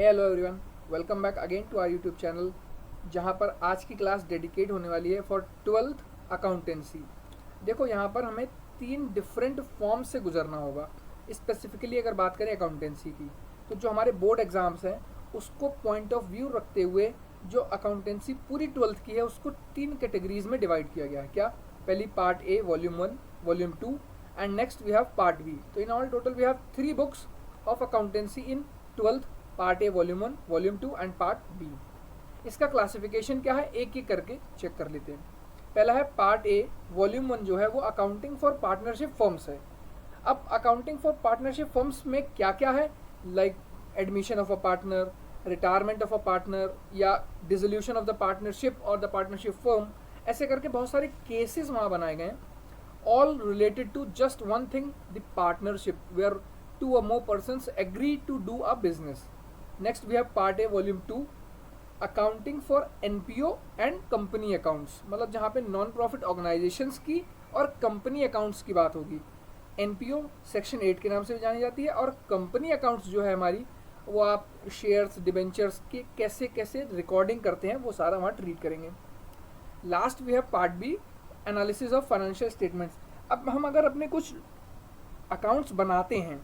Hello everyone, welcome back again to our YouTube channel, जहां पर आज की क्लास डेडिकेट होने वाली है फॉर 12th अकाउंटेंसी। देखो, यहाँ पर हमें 3 डिफरेंट फॉर्म से गुजरना होगा। स्पेसिफिकली अगर बात करें अकाउंटेंसी की, तो जो हमारे बोर्ड एग्जाम्स हैं उसको पॉइंट ऑफ व्यू रखते हुए जो अकाउंटेंसी पूरी 12th की है उसको 3 कैटेगरीज में डिवाइड किया गया है। क्या? पहली part A volume 1, volume 2 and next we have part B. तो in all total we have 3 books of accountancy in 12th, part A volume 1, volume 2 and part B. इसका क्लासिफिकेशन क्या है, एक एक करके चेक कर लेते हैं। पहला है पार्ट ए वॉल्यूम 1, जो है वो अकाउंटिंग फॉर पार्टनरशिप फर्म्स है। अब अकाउंटिंग फॉर पार्टनरशिप फर्म्स में क्या क्या है, like admission of a partner, retirement of a partner या डिसोल्यूशन ऑफ द पार्टनरशिप और द पार्टनरशिप फर्म, ऐसे करके बहुत सारे केसेस वहाँ बनाए गए हैं, all related to just one thing, the partnership, where two or more persons agree to do a business. Next we have part A volume 2, accounting for NPO and company accounts, मतलब जहाँ पे non profit organisations की और company accounts की बात होगी। NPO section 8 के नाम से भी जानी जाती है, और कंपनी अकाउंट्स जो है हमारी, वो आप शेयर्स डिबेंचर्स की कैसे कैसे रिकॉर्डिंग करते हैं वो सारा वहाँ ट्रीट करेंगे। Last we have part B, analysis of financial statements. अब हम अगर अपने कुछ अकाउंट्स बनाते हैं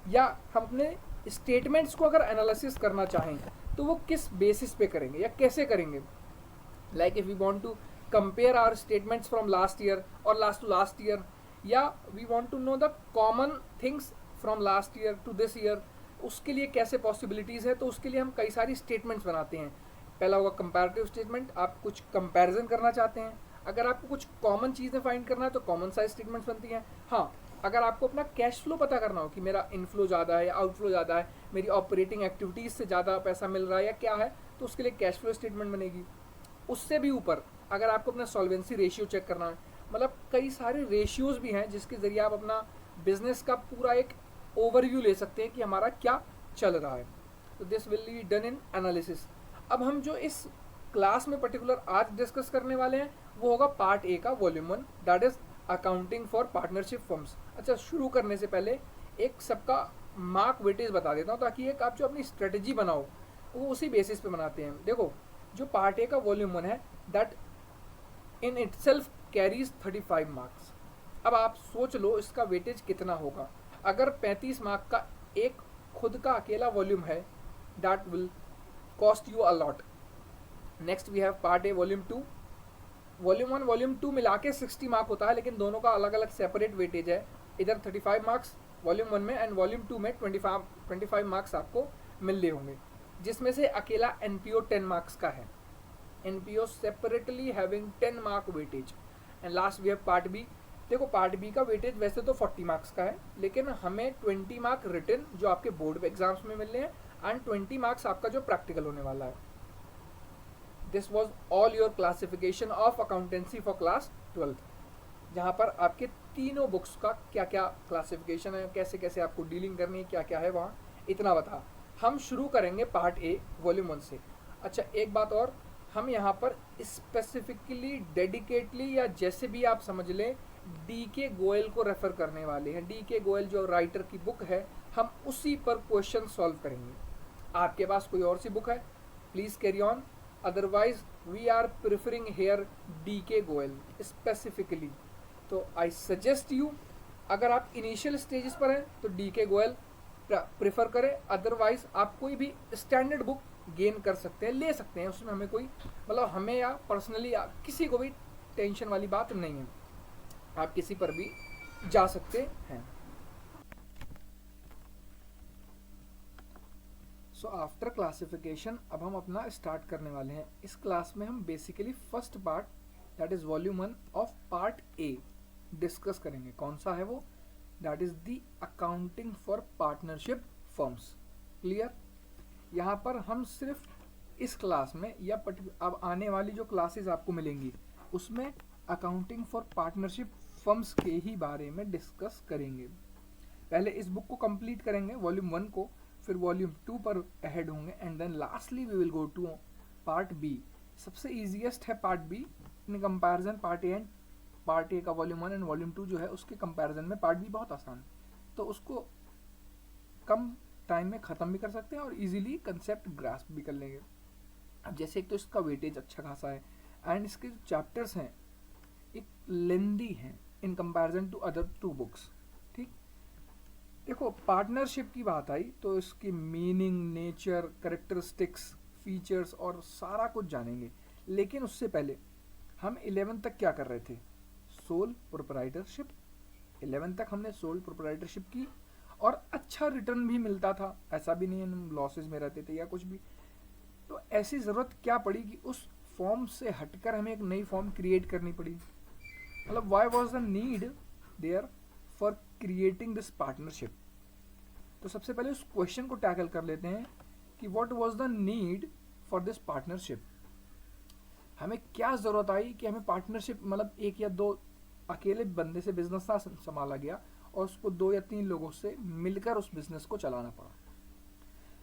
या हम अपने स्टेटमेंट्स को अगर एनालिसिस करना चाहें तो वो किस बेसिस पे करेंगे या कैसे करेंगे। Like if we want to compare our statements from last year और लास्ट टू लास्ट ईयर, या we want to know the common things from last year to this year, उसके लिए कैसे पॉसिबिलिटीज़ है। तो उसके लिए हम कई सारी स्टेटमेंट्स बनाते हैं। पहला होगा कंपैरेटिव स्टेटमेंट, आप कुछ कंपैरिजन करना चाहते हैं। अगर आपको कुछ कॉमन चीज़ें फाइंड करना है तो कॉमन साइज स्टेटमेंट्स बनती हैं। हाँ, अगर आपको अपना कैश फ्लो पता करना हो कि मेरा इनफ्लो ज़्यादा है या आउटफ्लो ज़्यादा है, मेरी ऑपरेटिंग एक्टिविटीज़ से ज़्यादा पैसा मिल रहा है या क्या है, तो उसके लिए कैश फ्लो स्टेटमेंट बनेगी। उससे भी ऊपर अगर आपको अपना सॉल्वेंसी रेशियो चेक करना है, मतलब कई सारे रेशियोज़ भी हैं जिसके ज़रिए आप अपना बिजनेस का पूरा एक ओवरव्यू ले सकते हैं कि हमारा क्या चल रहा है। तो this will be done in analysis. अब हम जो इस क्लास में पर्टिकुलर आज डिस्कस करने वाले हैं वो होगा पार्ट ए का volume 1, that is accounting for partnership firms. अच्छा, शुरू करने से पहले एक सबका मार्क वेटेज बता देता हूँ, ताकि एक आप जो अपनी स्ट्रेटजी बनाओ वो उसी बेसिस पे बनाते हैं। देखो, जो पार्ट ए का वॉल्यूम 1 है, that in it self carries 35 marks. अब आप सोच लो इसका वेटेज कितना होगा। अगर 35 मार्क का एक खुद का अकेला वॉल्यूम है, that will cost you a lot. Next we have part A volume 2। Volume 1 volume 2 मिला के 60 मार्क होता है, लेकिन दोनों का अलग अलग सेपरेट वेटेज है। इधर 35 मार्क्स वॉल्यूम 1 में एंड वॉल्यूम 2 में 25 मार्क्स आपको मिल रहे होंगे, जिसमें से अकेला NPO 10 मार्क्स का है। NPO separately having 10 mark weightage. And last we have part B. देखो, पार्ट बी का वेटेज वैसे तो 40 मार्क्स का है, लेकिन हमें 20 मार्क रिटन जो आपके बोर्ड एग्जाम्स में मिल रहे हैं एंड 20 मार्क्स आपका जो प्रैक्टिकल होने वाला है। This was all your classification of accountancy for class 12th, जहाँ पर आपके तीनों बुक्स का क्या क्या क्लासिफिकेशन है, कैसे कैसे आपको डीलिंग करनी है, क्या क्या है वहाँ, इतना बता। हम शुरू करेंगे पार्ट ए वॉल्यूम 1 से। अच्छा, एक बात और, हम यहाँ पर स्पेसिफिकली डेडिकेटली या जैसे भी आप समझ लें DK गोयल को रेफर करने वाले हैं। DK गोयल जो राइटर की बुक है, हम उसी पर क्वेश्चन सॉल्व करेंगे। आपके पास कोई और सी बुक है, please carry on, otherwise we are preferring here DK Goyal specifically. तो आई सजेस्ट यू, अगर आप इनिशियल स्टेजेस पर हैं तो DK गोयल प्रेफर करें, अदरवाइज आप कोई भी स्टैंडर्ड बुक गेन कर सकते हैं, ले सकते हैं। उसमें हमें कोई मतलब हमें या पर्सनली या किसी को भी टेंशन वाली बात नहीं है, आप किसी पर भी जा सकते हैं। सो आफ्टर क्लासिफिकेशन अब हम अपना स्टार्ट करने वाले हैं। इस क्लास में हम basically first part, that is volume 1 of part A discuss करेंगे। कौन सा है वो? That is the accounting for partnership firms. Clear? यहाँ पर हम सिर्फ इस क्लास में या अब आने वाली जो क्लासेस आपको मिलेंगी उसमें अकाउंटिंग फॉर पार्टनरशिप फर्म्स के ही बारे में डिस्कस करेंगे। पहले इस बुक को कंप्लीट करेंगे वॉल्यूम 1 को, फिर वॉल्यूम 2 पर अहेड होंगे and then lastly we will go to part B. सबसे ईजीएस्ट है part B in comparison part A and part A का वॉल्यूम 1 एंड वॉल्यूम 2 जो है उसके कंपैरिजन में पार्ट बी बहुत आसान, तो उसको कम टाइम में ख़त्म भी कर सकते हैं और इजीली कंसेप्ट ग्रास्प भी कर लेंगे। अब जैसे एक तो इसका वेटेज अच्छा खासा है एंड इसके जो चैप्टर्स हैं एक लेंदी हैं in comparison to other 2 books. ठीक, देखो पार्टनरशिप की बात आई तो इसकी मीनिंग, नेचर, करेक्टरिस्टिक्स, फीचर्स और सारा कुछ जानेंगे। लेकिन उससे पहले हम 11 तक क्या कर रहे थे? Sole proprietorship. 11 तक हमने सोल प्रोप्राइटरशिप की और अच्छा रिटर्न भी मिलता था, ऐसा भी नहीं हम लॉसेज में रहते थे या कुछ भी। तो ऐसी ज़रूरत क्या पड़ी कि उस फॉर्म से हटकर हमें एक नई फॉर्म क्रिएट करनी पड़ी? मतलब why was the need there for creating this partnership? तो सबसे पहले उस क्वेश्चन को टैकल कर लेते हैं कि what was the need for this partnership. हमें क्या ज़रूरत आई कि हमें पार्टनरशिप, मतलब एक या दो अकेले बंदे से बिजनेस ना संभाला गया और उसको 2 या 3 लोगों से मिलकर उस बिजनेस को चलाना पड़ा।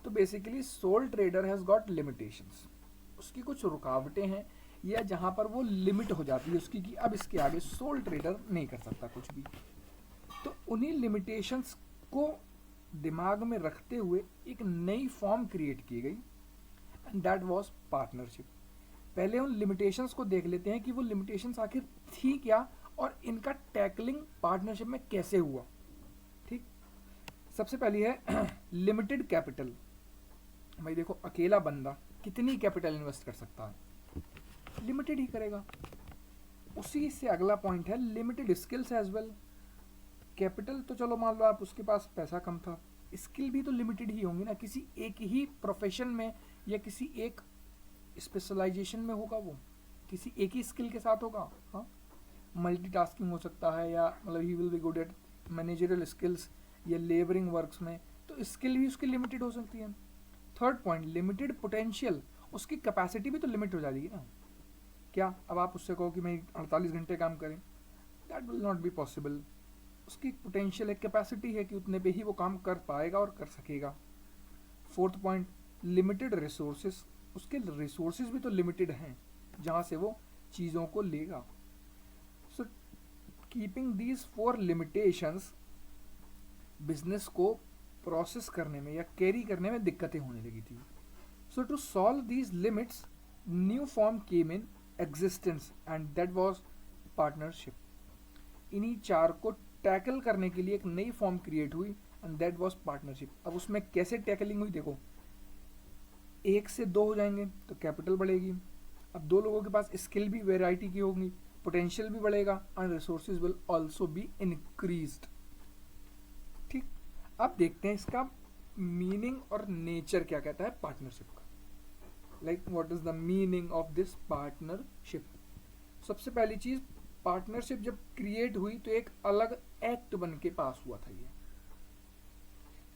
तो basically soul trader has got limitations, उसकी कुछ रुकावटें हैं या जहाँ पर वो लिमिट हो जाती है उसकी कि अब इसके आगे सोल ट्रेडर नहीं कर सकता कुछ भी। तो उन्हीं लिमिटेशंस को दिमाग में रखते हुए एक नई फॉर्म क्रिएट की गई एंड दैट वाज पार्टनरशिप। पहले उन लिमिटेशंस को देख लेते हैं कि वो लिमिटेशंस आखिर थी क्या और इनका टैकलिंग पार्टनरशिप में कैसे हुआ। ठीक, सबसे पहली है लिमिटेड कैपिटल। भाई देखो अकेला बंदा कितनी कैपिटल इन्वेस्ट कर सकता है? लिमिटेड ही करेगा। उसी से अगला पॉइंट है limited skills as well. Capital तो चलो मान लो आप उसके पास पैसा कम था, स्किल भी तो लिमिटेड ही होंगी ना, किसी एक ही प्रोफेशन में या किसी एक स्पेशलाइजेशन में होगा, वो किसी एक ही स्किल के साथ होगा। हाँ, मल्टीटास्किंग हो सकता है या मतलब he will be good at managerial skills या लेबरिंग वर्क्स में, तो स्किल भी उसकी लिमिटेड हो सकती है। थर्ड पॉइंट लिमिटेड पोटेंशियल, उसकी कैपेसिटी भी तो लिमिट हो जाएगी ना। क्या अब आप उससे कहो कि मैं 48 घंटे काम करें, that will not be possible. उसकी पोटेंशियल है, कैपेसिटी है कि उतने पे ही वो काम कर पाएगा और कर सकेगा। फोर्थ पॉइंट लिमिटेड रिसोर्सेज, उसके रिसोर्सेज भी तो लिमिटेड हैं जहाँ से वो चीज़ों को लेगा। So keeping these 4 limitations business को प्रोसेस करने में या कैरी करने में दिक्कतें होने लगी थी। So to solve these limits new form came in existence and that was partnership. इन्हीं 4 को टैकल करने के लिए एक नई फॉर्म क्रिएट हुई एंड दैट वाज पार्टनरशिप। अब उसमें कैसे टैकलिंग हुई देखो, 1 से 2 हो जाएंगे तो कैपिटल बढ़ेगी। अब 2 लोगों के पास स्किल भी वेराइटी की होगी, पोटेंशियल भी बढ़ेगा and resources will also be increased. ठीक, अब देखते हैं इसका मीनिंग और नेचर क्या कहता है पार्टनरशिप का। Like what is the meaning of this partnership. सबसे पहली चीज, पार्टनरशिप जब क्रिएट हुई तो एक अलग एक्ट बन के पास हुआ था, ये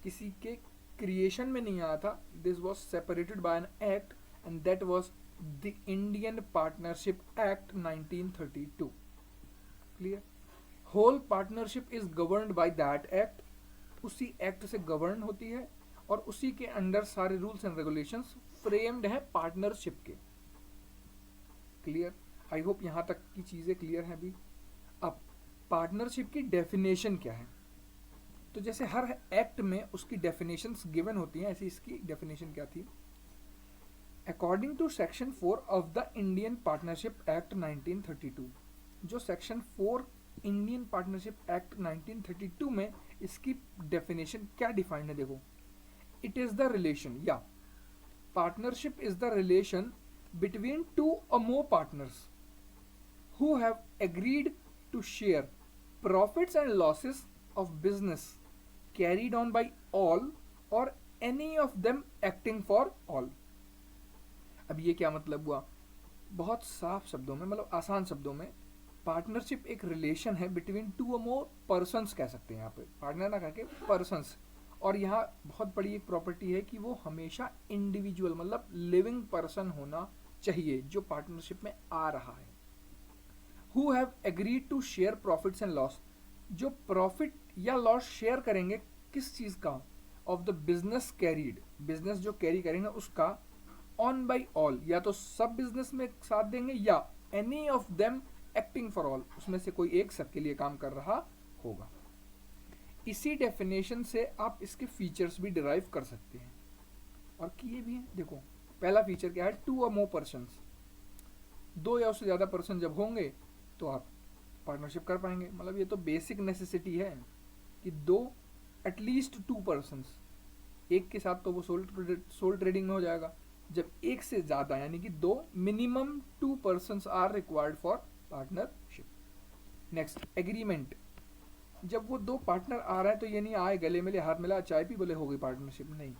किसी के क्रिएशन में नहीं आया था। This was separated by an act and that was the Indian partnership act 1932। Clear? Whole partnership is governed by that act, उसी एक्ट से गवर्न होती है और उसी के अंडर सारे रूल्स एंड रेगुलेशंस फ्रेम्ड है पार्टनरशिप के। क्लियर? आई होप यहाँ तक की चीज़ें क्लियर हैं अभी। अब पार्टनरशिप की डेफिनेशन क्या है? तो जैसे हर एक्ट में उसकी डेफिनेशंस गिवन होती हैं, ऐसी इसकी डेफिनेशन क्या थी? According to section 4 of the Indian partnership act 1932, जो सेक्शन 4 इंडियन पार्टनरशिप एक्ट 1932 में इसकी डेफिनेशन क्या डिफाइंड है देखो, इट इज द रिलेशन या partnership is the relation between 2 or more partners who have agreed to share profits and losses of business carried on by all or any of them acting for all। अब ये क्या मतलब हुआ? बहुत साफ शब्दों में, मतलब आसान शब्दों में, पार्टनरशिप एक रिलेशन है बिटवीन 2 or more persons, कह सकते हैं यहाँ पे पार्टनर ना करके पर्सन्स। और यहाँ बहुत बड़ी एक प्रॉपर्टी है कि वो हमेशा इंडिविजुअल मतलब लिविंग पर्सन होना चाहिए जो पार्टनरशिप में आ रहा है। Who have agreed to share profits and loss, जो प्रॉफिट या लॉस शेयर करेंगे किस चीज़ का? Of the business carried, business जो कैरी करेंगे उसका, ऑन बाई ऑल, या तो सब बिजनेस में साथ देंगे या any of them acting for all, उसमें से कोई एक सबके लिए काम कर रहा होगा। इसी डेफिनेशन से आप इसके फीचर्स भी डिराइव कर सकते हैं और किए भी हैं। देखो पहला फीचर क्या है, 2 और मोर पर्सन्स, 2 या उससे ज़्यादा पर्सन जब होंगे तो आप पार्टनरशिप कर पाएंगे। मतलब ये तो बेसिक नेसेसिटी है कि दो, एटलीस्ट 2 पर्सन्स, एक के साथ तो वो सोल ट्रेडिंग में हो जाएगा। जब एक से ज़्यादा यानी कि 2, minimum 2 persons are required for partnership. Next, agreement. जब वो 2 पार्टनर आ रहा है तो ये नहीं आए गले मिले हाथ मिला चाय पी बोले हो गई पार्टनरशिप, नहीं,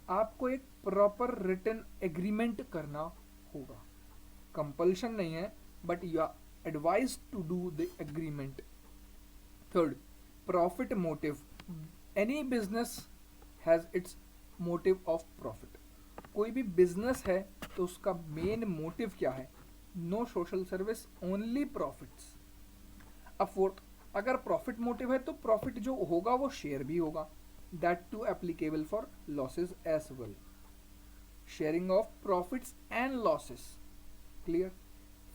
आपको एक प्रॉपर रिटन एग्रीमेंट करना होगा। कंपल्शन नहीं है but you are advise to do the agreement. Third, profit motive. Any business has its motive of profit. कोई भी बिजनेस है तो उसका मेन मोटिव क्या है, no social service, only profits. अब फोर्थ, अगर प्रॉफिट मोटिव है तो प्रॉफिट जो होगा वो शेयर भी होगा, that too applicable for losses as well, sharing of profits and losses. Clear.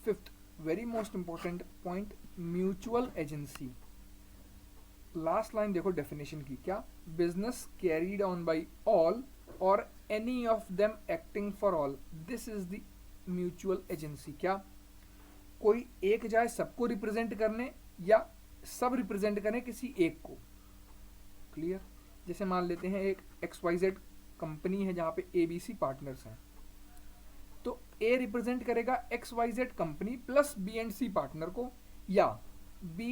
Fifth, very most important point, mutual agency. Last line देखो डेफिनेशन की, क्या, business carried on by all और any of them acting for all, this is the mutual agency. क्या, कोई एक जाए सबको represent करने या सब रिप्रेजेंट करें किसी एक को। क्लियर। जैसे मान लेते हैं एक XYZ कंपनी है जहां पे ABC पार्टनर्स हैं, तो A रिप्रेजेंट करेगा XYZ company plus B and C partner को, या B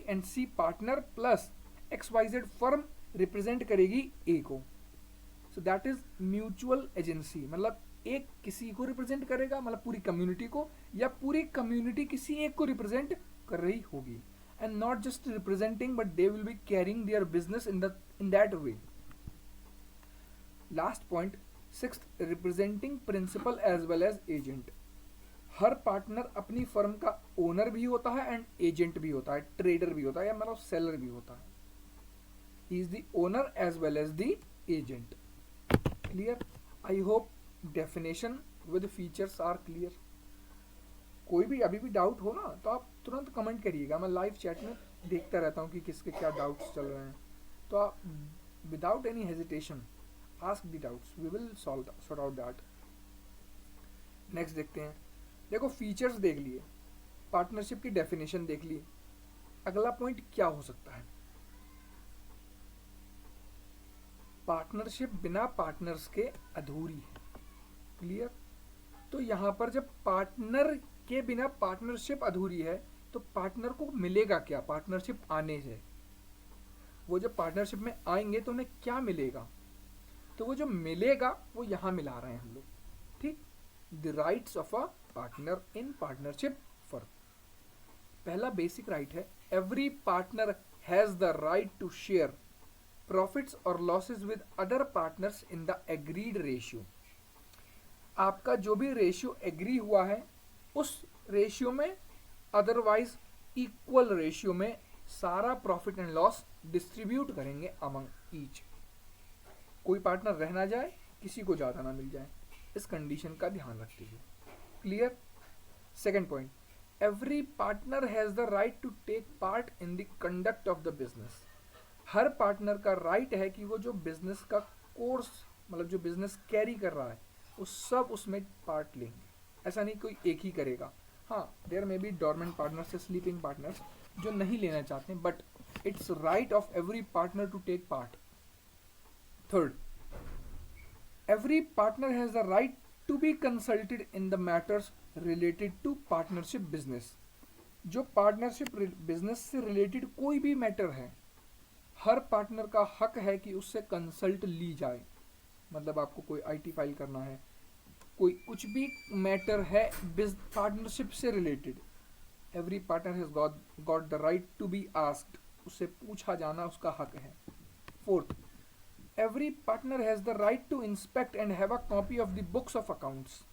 and C partner plus XYZ firm represent करेगी A को। So that is mutual agency. मतलब एक किसी को रिप्रेजेंट करेगा, मतलब पूरी कम्युनिटी को, या पूरी कम्युनिटी किसी एक को रिप्रेजेंट कर रही होगी, and not just representing but they will be carrying their business in that way. Last point, sixth, representing principal as well as agent. हर पार्टनर अपनी फर्म का ओनर भी होता है एंड एजेंट भी होता है, ट्रेडर भी होता है, या मतलब सेलर भी होता है। He is the owner as well as the agent. Clear. I hope definition with features are clear. कोई भी अभी भी डाउट हो ना तो आप तुरंत कमेंट करिएगा, मैं लाइव चैट में देखता रहता हूँ कि किसके क्या डाउट्स चल रहे हैं, तो आप without any hesitation ask the doubts, we will sort out that. Next देखते हैं। देखो फीचर्स देख लिए, पार्टनरशिप की डेफिनेशन देख ली, अगला पॉइंट क्या हो सकता है, पार्टनरशिप बिना पार्टनर्स के अधूरी है। क्लियर। तो यहां पर जब पार्टनर के बिना पार्टनरशिप अधूरी है तो पार्टनर को मिलेगा क्या पार्टनरशिप आने से, वो जब पार्टनरशिप में आएंगे तो उन्हें क्या मिलेगा, तो वो जो मिलेगा वो यहां मिला रहे हैं हम लोग। ठीक, the rights of a partner in partnership firm. पहला बेसिक राइट है, every partner has the right to share profits और losses with other partners in the agreed ratio. आपका जो भी रेशियो एग्री हुआ है उस रेशियो में, अदरवाइज इक्वल रेशियो में सारा प्रॉफिट एंड लॉस डिस्ट्रीब्यूट करेंगे अमंग ईच। कोई पार्टनर रह ना जाए, किसी को ज़्यादा ना मिल जाए, इस कंडीशन का ध्यान रखते हुए। Clear. Second point, every partner has the right to take part in the conduct of the business. हर पार्टनर का राइट है कि वो जो बिजनेस का कोर्स, मतलब जो बिजनेस कैरी कर रहा है, वो सब उसमें पार्ट लेंगे। ऐसा नहीं कोई एक ही करेगा। हाँ, there may be dormant partners या स्लीपिंग पार्टनर्स जो नहीं लेना चाहते, but it's right of every partner to take part. Third, every partner has the right to be consulted in the matters related to partnership business. जो partnership business से related कोई भी matter है, हर पार्टनर का हक है कि उससे कंसल्ट ली जाए। मतलब आपको कोई आईटी फाइल करना है, कोई कुछ भी मैटर है पार्टनरशिप से related, every partner has got the right to be asked, उससे पूछा जाना उसका हक है। Fourth, every partner has the right to inspect and have a copy of the books of accounts.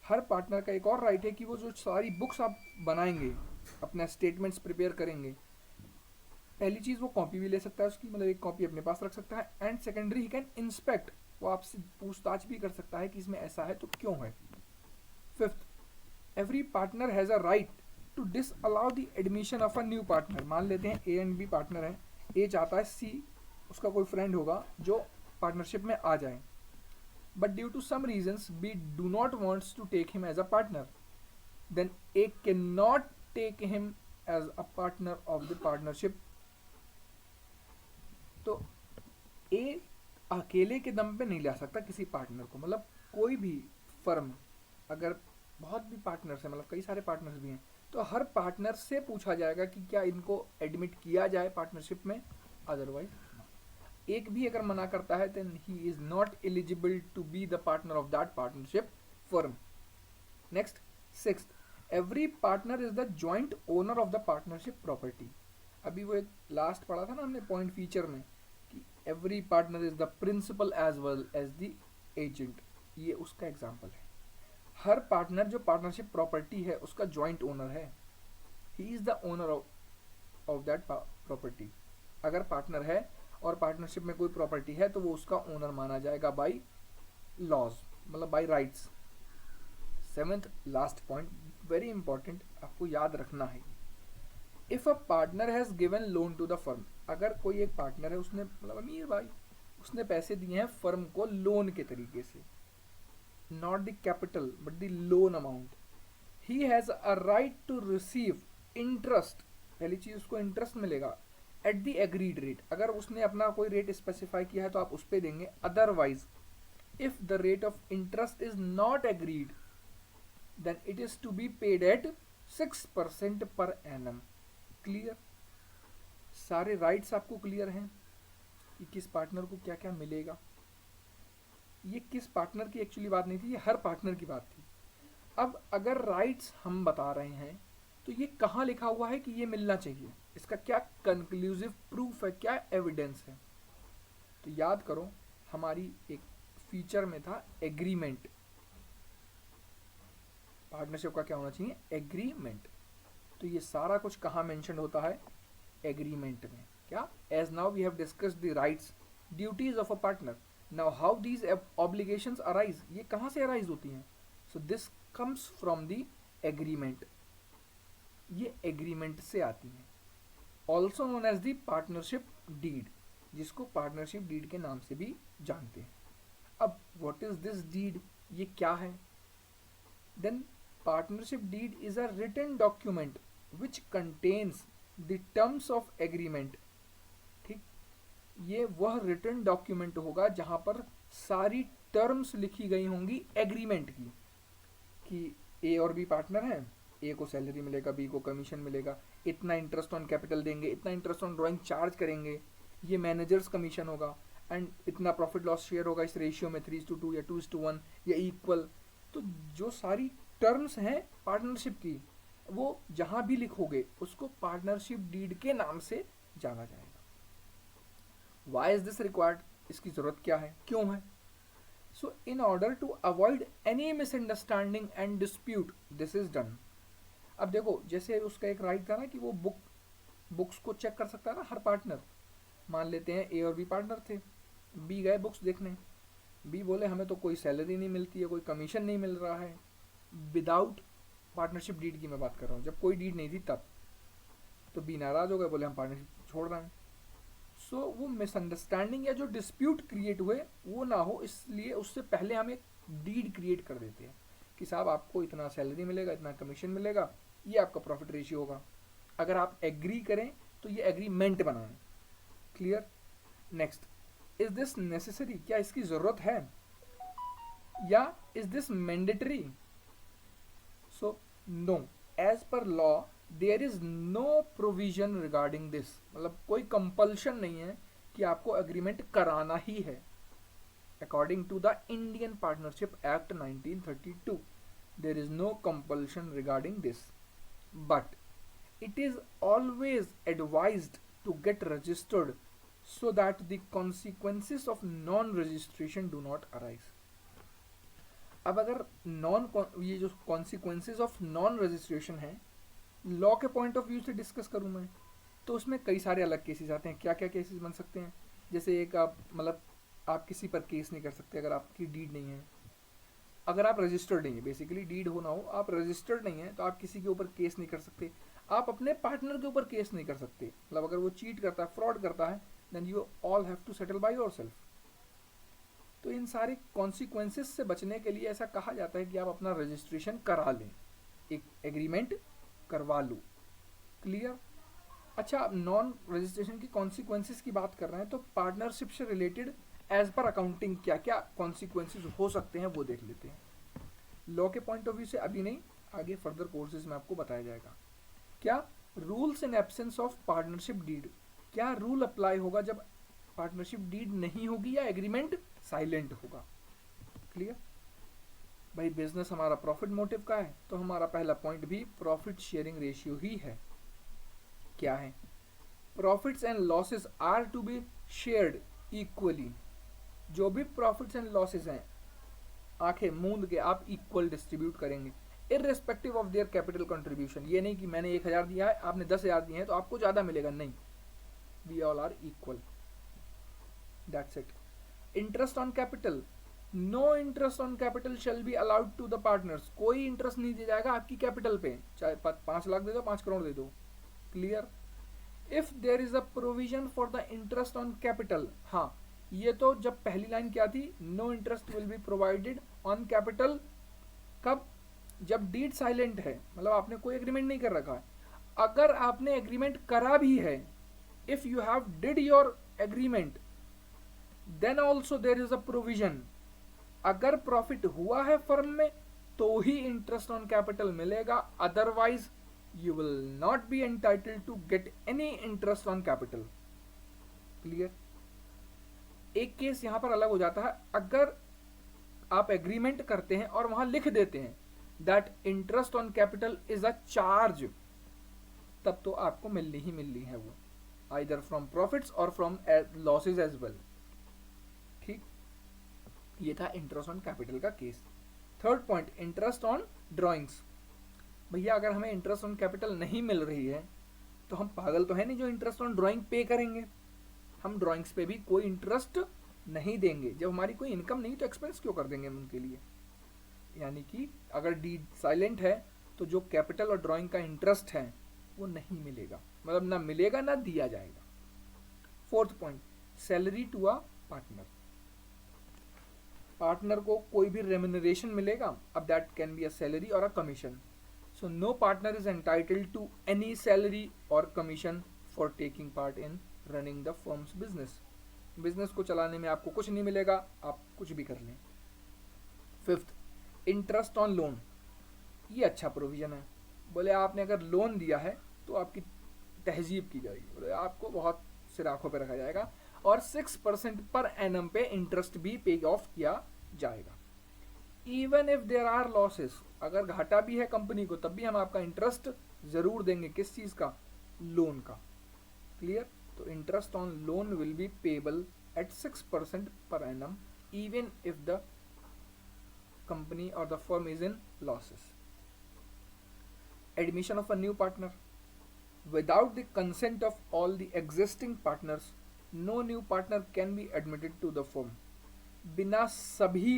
हर पार्टनर का एक और राइट है कि वो जो सारी बुक्स आप बनाएंगे, अपना स्टेटमेंट्स प्रिपेयर करेंगे, पहली चीज़ वो कॉपी भी ले सकता है उसकी, मतलब एक कॉपी अपने पास रख सकता है, and secondary he can inspect, वो आपसे पूछताछ भी कर सकता है कि इसमें ऐसा है तो क्यों है। Fifth, every partner has a right to disallow the admission of a new partner. मान लेते हैं ए एंड बी पार्टनर है, ए चाहता है सी उसका कोई फ्रेंड होगा जो पार्टनरशिप में आ जाए, but due to some reasons B do not wants to take him as a partner, then A can not take him as a partner of the partnership. तो ए अकेले के दम पे नहीं ला सकता किसी पार्टनर को, मतलब कोई भी फर्म अगर बहुत भी पार्टनर्स हैं, मतलब कई सारे पार्टनर्स भी हैं, तो हर पार्टनर से पूछा जाएगा कि क्या इनको एडमिट किया जाए पार्टनरशिप में, अदरवाइज एक भी अगर मना करता है then he is not eligible to be the partner of that partnership firm. Next, sixth, every partner is the joint owner of the partnership property. अभी वो एक लास्ट पढ़ा था ना हमने पॉइंट फीचर में कि every partner is the principal as well as the agent, ये उसका एग्जाम्पल है। हर पार्टनर जो पार्टनरशिप प्रॉपर्टी है उसका जॉइंट ओनर है, he is the owner of that property. अगर पार्टनर है और पार्टनरशिप में कोई प्रॉपर्टी है तो वो उसका ओनर माना जाएगा बाय लॉज, मतलब by rights. Seventh last point very important, आपको याद रखना है, if a partner has given loan to the firm. अगर कोई एक पार्टनर है उसने, मतलब अमीर भाई, उसने पैसे दिए हैं फर्म को लोन के तरीके से, not the capital but the loan amount, he has a right to receive interest. पहली चीज उसको इंटरेस्ट मिलेगा एट द एग्रीड रेट। अगर उसने अपना कोई रेट स्पेसिफाई किया है तो आप उस पर देंगे, otherwise if the rate of interest is not agreed then it is to be paid at 6% per annum. Clear? सारे राइट्स आपको क्लियर हैं कि किस पार्टनर को क्या क्या मिलेगा। ये किस पार्टनर की एक्चुअली बात नहीं थी, ये हर पार्टनर की बात थी। अब अगर राइट्स हम बता रहे हैं तो ये कहाँ लिखा हुआ है कि ये मिलना चाहिए, इसका क्या कंक्लूसिव प्रूफ है, क्या एविडेंस है? तो याद करो हमारी एक फीचर में था एग्रीमेंट। पार्टनरशिप का क्या होना चाहिए? एग्रीमेंट। तो ये सारा कुछ कहाँ मेंशन होता है? एग्रीमेंट में। क्या? As now we have discussed the rights duties of a partner, now how these obligations arise, ये कहाँ से अराइज होती हैं? So this comes from the agreement, ये एग्रीमेंट से आती हैं। Also known as the partnership deed, जिसको पार्टनरशिप डीड के नाम से भी जानते हैं। अब व्हाट इज दिस डीड, ये क्या है? Then partnership deed is a written document which contains the terms of agreement. ठीक, ये वह रिटन डॉक्यूमेंट होगा जहां पर सारी टर्म्स लिखी गई होंगी एग्रीमेंट की, कि ए और बी पार्टनर हैं, ए को सैलरी मिलेगा, बी को कमीशन मिलेगा, इतना इंटरेस्ट ऑन कैपिटल देंगे, इतना इंटरेस्ट ऑन ड्राइंग चार्ज करेंगे, ये मैनेजर्स कमीशन होगा, एंड इतना प्रॉफिट लॉस शेयर होगा इस रेशियो में 3:2 या 2:1 या इक्वल। तो जो सारी टर्म्स हैं पार्टनरशिप की, वो जहां भी लिखोगे उसको पार्टनरशिप डीड के नाम से जाना जाएगा। वाई इज दिस रिक्वायर्ड, इसकी जरूरत क्या है, क्यों है? So in order to avoid any misunderstanding and dispute this is done. अब देखो जैसे उसका एक राइट था ना कि वो बुक्स को चेक कर सकता है ना हर पार्टनर। मान लेते हैं ए और बी पार्टनर थे, बी गए बुक्स देखने, बी बोले हमें तो कोई सैलरी नहीं मिलती है, कोई कमीशन नहीं मिल रहा है, विदाउट पार्टनरशिप डीड की मैं बात कर रहा हूँ, जब कोई डीड नहीं थी तब। तो बी नाराज हो गए, बोले हम पार्टनरशिप छोड़ रहे हैं। सो वो मिसअंडरस्टैंडिंग या जो डिस्प्यूट क्रिएट हुए वो ना हो, इसलिए उससे पहले हम एक डीड क्रिएट कर देते हैं कि साहब आपको इतना सैलरी मिलेगा, इतना कमीशन मिलेगा, ये आपका प्रॉफिट रेशियो होगा। अगर आप एग्री करें तो ये एग्रीमेंट बनाएं। Clear? Next, is this necessary, क्या इसकी जरूरत है, या is this mandatory? So no, as per law there is no provision regarding this, मतलब कोई कंपल्शन नहीं है कि आपको एग्रीमेंट कराना ही है। According to the Indian partnership act 1932 there is no compulsion regarding this, but it is always advised to get registered so that the consequences of non-registration do not arise. अब अगर ये जो consequences of non-registration है law के point of view से discuss करूँ मैं, तो उसमें कई सारे अलग केसेस आते हैं। क्या क्या केसेस बन सकते हैं? जैसे एक आप, मतलब आप किसी पर केस नहीं कर सकते अगर आपकी डीड नहीं है, अगर आप रजिस्टर्ड नहीं है, बेसिकली डीड हो ना हो, आप रजिस्टर्ड नहीं है तो आप किसी के ऊपर केस नहीं कर सकते, आप अपने पार्टनर के ऊपर केस नहीं कर सकते। मतलब अगर वो चीट करता है, फ्रॉड करता है, then you all have to settle by yourself. तो इन सारे कॉन्सिक्वेंसेस से बचने के लिए ऐसा कहा जाता है कि आप अपना रजिस्ट्रेशन करा लें, एक एग्रीमेंट करवा लो। क्लियर? अच्छा, अब नॉन रजिस्ट्रेशन की कॉन्सिक्वेंसेस की बात कर रहे हैं, तो पार्टनरशिप से रिलेटेड एज पर अकाउंटिंग क्या क्या कॉन्सिक्वेंसेस हो सकते हैं वो देख लेते हैं। लॉ के पॉइंट ऑफ व्यू से अभी नहीं, आगे फर्दर कोर्सेज में आपको बताया जाएगा। क्या? Rules in absence of partnership deed. क्या रूल अप्लाई होगा जब पार्टनरशिप डीड नहीं होगी या एग्रीमेंट साइलेंट होगा। क्लियर? भाई बिजनेस हमारा प्रॉफिट मोटिव का है, तो हमारा पहला पॉइंट भी प्रॉफिट शेयरिंग रेशियो ही है। क्या है? Profits and losses are to be shared equally. जो भी प्रॉफिट्स एंड लॉसेस हैं, आंखें मूंद के आप इक्वल डिस्ट्रीब्यूट करेंगे, irrespective of their capital contribution. ये नहीं कि मैंने 1000 दिया है, आपने 10,000 दिए हैं तो आपको ज्यादा मिलेगा, नहीं, we all are equal, that's it. Interest on capital, no interest on capital shall be allowed to the partners. कोई इंटरेस्ट नहीं दिया जाएगा आपकी कैपिटल पे, चाहे 5 लाख दे दो, 5 करोड़ दे दो। Clear? If there is a provision for the interest on capital, हाँ, ये तो जब पहली लाइन क्या थी, no interest will be provided on capital, कब? जब डीड साइलेंट है, मतलब आपने कोई एग्रीमेंट नहीं कर रखा है। अगर आपने एग्रीमेंट करा भी है, if you have did your agreement, then also there is a provision, अगर प्रॉफिट हुआ है फर्म में तो ही इंटरेस्ट ऑन कैपिटल मिलेगा, otherwise you will not be entitled to get any interest on capital. Clear? एक केस यहां पर अलग हो जाता है, अगर आप एग्रीमेंट करते हैं और वहां लिख देते हैं that interest on capital is a charge, तब तो आपको मिलनी ही मिलनी है वो, आइदर फ्रॉम प्रॉफिट्स और फ्रॉम लॉसेज एज वेल। ठीक, ये था इंटरेस्ट ऑन कैपिटल का case. Third point, interest on drawings. भैया अगर हमें इंटरेस्ट ऑन कैपिटल नहीं मिल रही है तो हम पागल तो है नहीं जो इंटरेस्ट ऑन ड्रॉइंग पे करेंगे। हम ड्रॉइंग्स पे भी कोई इंटरेस्ट नहीं देंगे, जब हमारी कोई इनकम नहीं तो एक्सपेंस क्यों कर देंगे हम उनके लिए। यानी कि अगर डीड साइलेंट है तो जो कैपिटल और ड्रॉइंग का इंटरेस्ट है वो नहीं मिलेगा, मतलब ना मिलेगा ना दिया जाएगा। Fourth point, salary to a partner. Partner को कोई भी रेम्यूनरेशन मिलेगा, अब that can be a salary और a commission. So no partner is entitled to any salary और commission for taking part in running the firm's business. Business को चलाने में आपको कुछ नहीं मिलेगा, आप कुछ भी कर लें। Fifth, interest on loan. ये अच्छा प्रोविजन है। बोले आपने अगर लोन दिया है तो आपकी तहजीब की जाएगी, बोले आपको बहुत सिर आंखों पे रखा जाएगा और 6% पर एनम पे इंटरेस्ट भी पे ऑफ किया जाएगा। Even if there are losses, अगर घाटा भी है कंपनी को तब भी हम आपका इंटरेस्ट जरूर देंगे। किस चीज का? लोन का। क्लियर? तो interest on loan will be payable eight 6% per annum even if the company or the firm is in losses. Admission of a new partner. Without the consent of all the existing partners, no new partner can be admitted to the firm. बिना सभी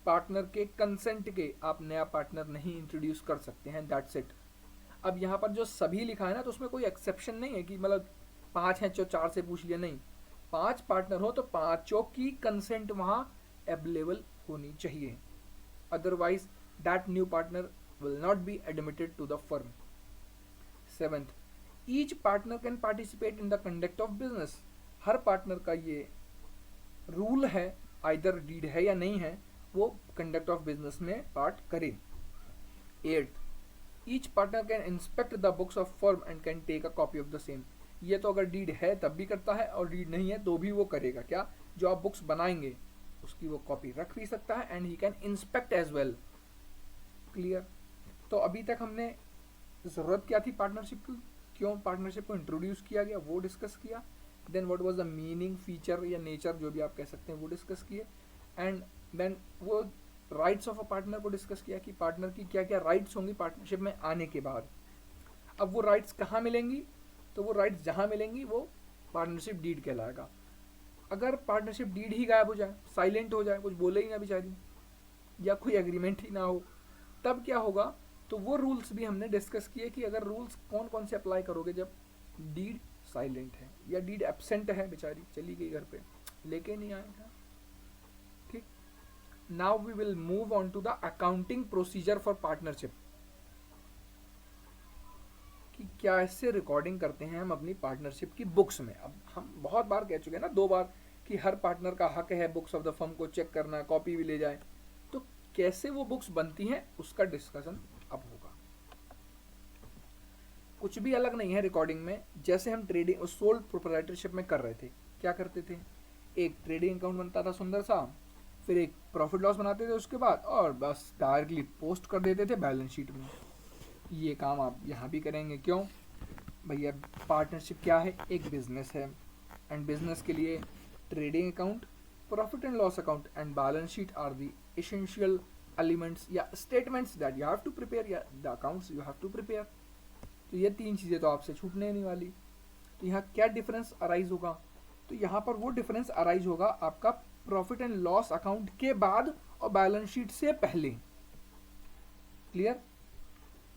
partner के consent के आप नया partner नहीं introduce कर सकते हैं, दैट्स इट। अब यहाँ पर जो सभी लिखा है ना, तो उसमें कोई एक्सेप्शन नहीं है कि मतलब 5 हैं जो 4 से पूछ लिया, नहीं। 5 पार्टनर हो तो 5 की कंसेंट वहाँ अवेलेबल होनी चाहिए, otherwise that new partner will not be admitted to the firm. Seventh, each partner can participate in the conduct of business. Her partner का ये रूल है, आइदर डीड है या नहीं है, वो कंडक्ट ऑफ बिजनेस में पार्ट करे। Eighth, each partner can inspect the books of firm and can take a copy of the same. ये तो अगर डीड है तब भी करता है और डीड नहीं है तो भी वो करेगा। क्या? जो आप बुक्स बनाएंगे उसकी वो कॉपी रख भी सकता है and he can inspect as well. Clear? तो अभी तक हमने जरूरत क्या थी पार्टनरशिप की, क्यों पार्टनरशिप को इंट्रोड्यूस किया गया वो डिस्कस किया। Then what was the meaning, feature या नेचर जो भी आप कह सकते हैं वो डिस्कस किए। एंड देन वो राइट्स ऑफ अ पार्टनर को डिस्कस किया कि पार्टनर की क्या क्या राइट्स होंगी पार्टनरशिप में आने के बाद। अब वो राइट्स कहाँ मिलेंगी? तो वो राइट्स जहाँ मिलेंगी वो पार्टनरशिप डीड कहलाएगा। अगर पार्टनरशिप डीड ही गायब हो जाए, साइलेंट हो जाए, कुछ बोले ही ना बेचारी, या कोई एग्रीमेंट ही ना हो, तब क्या होगा? तो वो रूल्स भी हमने डिस्कस किए कि अगर रूल्स कौन कौन से अप्लाई करोगे जब डीड साइलेंट है या डीड एब्सेंट है, बेचारी चली गई घर पे, लेके नहीं आएगा। ठीक, now we will move on to the accounting procedure for partnership, कि क्या इससे रिकॉर्डिंग करते हैं हम अपनी पार्टनरशिप की बुक्स में। अब हम बहुत बार कह चुके हैं ना, 2 बार, कि हर पार्टनर का हक है बुक्स ऑफ द फर्म को चेक करना, कॉपी भी ले जाए। तो कैसे वो बुक्स बनती हैं उसका डिस्कशन अब होगा। कुछ भी अलग नहीं है रिकॉर्डिंग में, जैसे हम ट्रेडिंग और सोल्ड प्रोप्राइटरशिप में कर रहे थे। क्या करते थे? एक ट्रेडिंग अकाउंट बनता था सुंदर सा, फिर एक प्रॉफिट लॉस बनाते थे उसके बाद, और बस डायरेक्टली पोस्ट कर देते थे बैलेंस शीट में। ये काम आप यहाँ भी करेंगे। क्यों भैया? पार्टनरशिप क्या है? एक बिजनेस है, एंड बिजनेस के लिए trading account, profit and loss account and balance sheet are the essential elements या statements that you have to prepare, या the accounts you have to prepare. तो ये 3 चीज़ें तो आपसे छूटने नहीं वाली। तो यहाँ क्या डिफरेंस अराइज होगा? तो यहाँ पर वो डिफरेंस अराइज होगा आपका प्रॉफिट एंड लॉस अकाउंट के बाद और बैलेंस शीट से पहले। Clear?